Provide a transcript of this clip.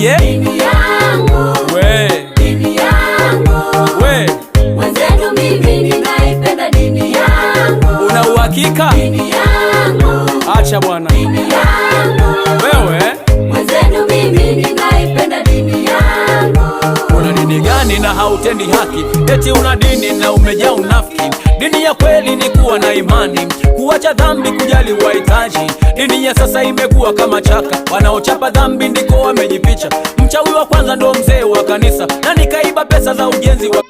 Unafanyaje? Dini yangu, We, dini yangu, we, mwenzenu mimi ninaipenda dini yangu. una uhakika? Dini yangu, Acha bwana. dini yangu, Wewe mwenzenu mimi ninaipenda dini yangu. una dini gani na hautendi haki? Eti una dini na umejaa unafiki. Dini ya kweli ni kuwa na imani, kuacha dhambi, kujali wahitaji. Dini ya sasa imekuwa kama chaka, wanaochapa dhambi ndiko wamejificha. Mchawi wa kwanza ndo mzee wa kanisa, na nikaiba pesa za ujenzi wa